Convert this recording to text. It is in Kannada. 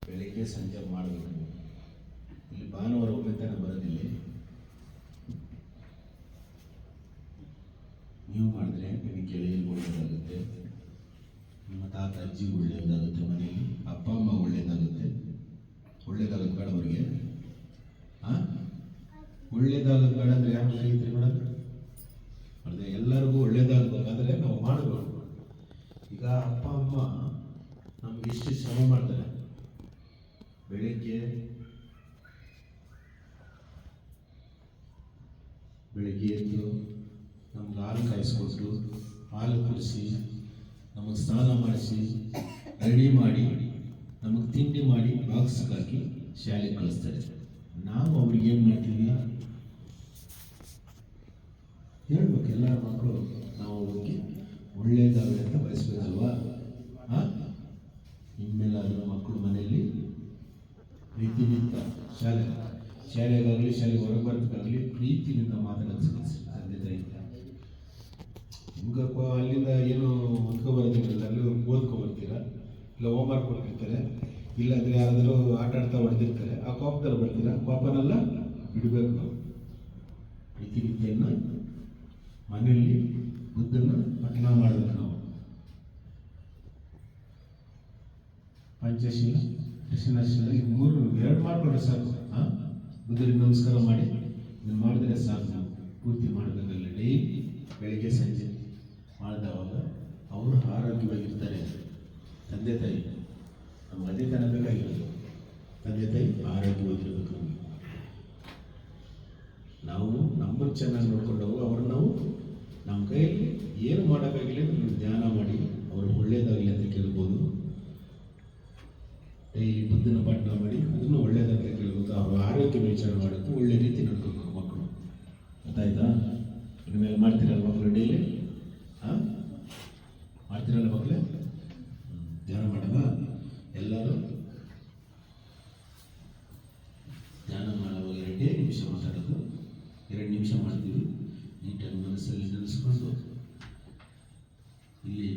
ಬೆಳಗ್ಗೆ ಸಂಜೆ ಮಾಡಬೇಕು. ಇಲ್ಲಿ ಭಾನುವಾರ ಒಮ್ಮೆ ತನಕ ಬರೋದಿಲ್ಲ. ನೀವು ಮಾಡಿದ್ರೆ ನಿಮಗೆ ಗೆಳೆಯರಿಗೆ ಒಳ್ಳೆಯದಾಗುತ್ತೆ, ನಿಮ್ಮ ತಾತ ಅಜ್ಜಿಗೆ ಒಳ್ಳೆಯದಾಗುತ್ತೆ, ಮನೆಯಲ್ಲಿ ಅಪ್ಪ ಅಮ್ಮ ಒಳ್ಳೆಯದಾಗುತ್ತೆ. ಒಳ್ಳೇದಾಗುತ್ತೆ ಬೇಡ ಅವ್ರಿಗೆ. ಒಳ್ಳೇದಾಗೋದು ಬೇಡ ಅಂದರೆ ಯಾರು ಕರೀತೀರಿ ಮೇಡಮ್? ಅದೇ ಎಲ್ಲರಿಗೂ ಒಳ್ಳೇದಾಗಬೇಕಾದ್ರೆ ನಾವು ಮಾಡಬೇಕು. ಈಗ ಅಪ್ಪ ಅಮ್ಮ ನಮ್ಗೆ ಎಷ್ಟು ಶ್ರಮ ಮಾಡ್ತಾರೆ. ಬೆಳಿಗ್ಗೆ ಎದ್ದು ನಮ್ಗೆ ಹಾಲು ಕಾಯಿಸ್ಕೊಟ್ಟು, ಹಾಲು ಕುಡಿಸಿ, ನಮಗೆ ಸ್ನಾನ ಮಾಡಿಸಿ, ರೆಡಿ ಮಾಡಿ, ನಮಗೆ ತಿಂಡಿ ಮಾಡಿ ಬಾಕ್ಸ್ಗೆ ಹಾಕಿ ಶಾಲೆಗೆ ಕಳಿಸ್ತಾರೆ. ನಾವು ಅವ್ರಿಗೆ ಏನು ಮಾಡ್ತೀವಿ ಹೇಳ್ಬೇಕು. ಎಲ್ಲ ಮಕ್ಕಳು ನಾವು ಅವ್ರಿಗೆ ಒಳ್ಳೇದಾಗಲಿ ಅಂತ ಬಯಸ್ಬೇಕಲ್ವಾ? ಇನ್ಮೇಲಾದರೂ ಮಕ್ಕಳು ಮನೆಯಲ್ಲಿ ಪ್ರೀತಿನಿಂದ ಶಾಲೆಗಾಗಲಿ ಶಾಲೆಗೆ ಹೊರಗೆ ಬರೋದಕ್ಕಾಗಲಿ ಪ್ರೀತಿನಿಂದ ಮಾತಾಡೋದು ತಂದೆ ತಾಯಿ. ನಿಮ್ಗೆ ಅಲ್ಲಿಂದ ಏನು ಓದ್ಕೊಬರೋದಿಲ್ಲ, ಅಲ್ಲಿ ಓದ್ಕೊಬರ್ತೀರಾ, ಇಲ್ಲ ಹೋಮ್ವರ್ಕ್ ಕೊಟ್ಟಿರ್ತಾರೆ, ಇಲ್ಲಾಂದರೆ ಯಾರಾದರೂ ಆಟ ಆಡ್ತಾ ಹೊಡೆದಿರ್ತಾರೆ, ಆ ಕೋಪದಲ್ಲಿ ಬರ್ತೀರಾ. ಕೋಪನೆಲ್ಲ ಬಿಡಬೇಕು. ನಾವು ಪ್ರೀತಿನಿಂದನ್ನು ಮನೆಯಲ್ಲಿ ಬುದ್ಧನ ಪಠಣ ಮಾಡಬೇಕು. ನಾವು ಪಂಚಶೀಲ, ದಶನಶೀಲ, ಈ ಮೂರು ಎರಡು ಮಾಡಿಕೊಂಡ್ರೆ ಸಾಕು. ಬುದ್ಧರಿಗೆ ನಮಸ್ಕಾರ ಮಾಡಿ ಇದನ್ನು ಮಾಡಿದ್ರೆ ಸಾಕು. ನಾವು ಪೂರ್ತಿ ಮಾಡಬೇಕಲ್ಲ. ಡೈಲಿ ಬೆಳಿಗ್ಗೆ ಸಂಜೆ ಮಾಡಿದವಾಗ ಅವರು ಆರೋಗ್ಯವಾಗಿರ್ತಾರೆ. ತಂದೆ ತಾಯಿ ನಮ್ಗೆ ಅದೇ ತನ ಬೇಕಾಗಿರೋದು. ತಂದೆ ತಾಯಿ ಆರೋಗ್ಯವಾಗಿರಬೇಕು. ನಾವು ನಮ್ಮನ್ನು ಚೆನ್ನಾಗಿ ನೋಡ್ಕೊಂಡವು ಅವ್ರನ್ನ ನಾವು ನಮ್ಮ ಕೈಯಲ್ಲಿ ಏನು ಮಾಡೋಕ್ಕಾಗಿಲ್ಲ ನೀವು ಧ್ಯಾನ ಮಾಡಿ ಅವರು ಒಳ್ಳೇದಾಗಲಿ ಅಂತ ಕೇಳ್ಬೋದು. ಡೈಲಿ ಬುದ್ಧನ ಪಾಠ ಮಾಡಿ ಅದನ್ನು ಒಳ್ಳೇದಂತ ಕೇಳ್ಬೇಕು. ಅವ್ರ ಆರೋಗ್ಯ ವಿಚಾರ ಮಾಡೋಕ್ಕೆ ಒಳ್ಳೆ ರೀತಿ ನಡ್ಕೋಬೇಕು ಮಕ್ಕಳು. ಗೊತ್ತಾಯ್ತಾ? ಇನ್ಮೇಲೆ ಮಾಡ್ತೀರಲ್ಲ ಮಕ್ಕಳು? ಡೈಲಿ ಮಾಡ್ತೀರಲ್ಲ ಮಕ್ಕಳೇ? ಧ್ಯಾನ ಮಾಡೋಣ ಎಲ್ಲರೂ. ಧ್ಯಾನ ಮಾಡುವಾಗ 2 ನಿಮಿಷ ಮಾತಾಡೋದು, 2 ನಿಮಿಷ ಮಾಡ್ತೀವಿ. ನೀಟಾಗಿ ಮನಸ್ಸಲ್ಲಿ ನೆನೆಸ್ಕೊಂಡು ಇಲ್ಲಿ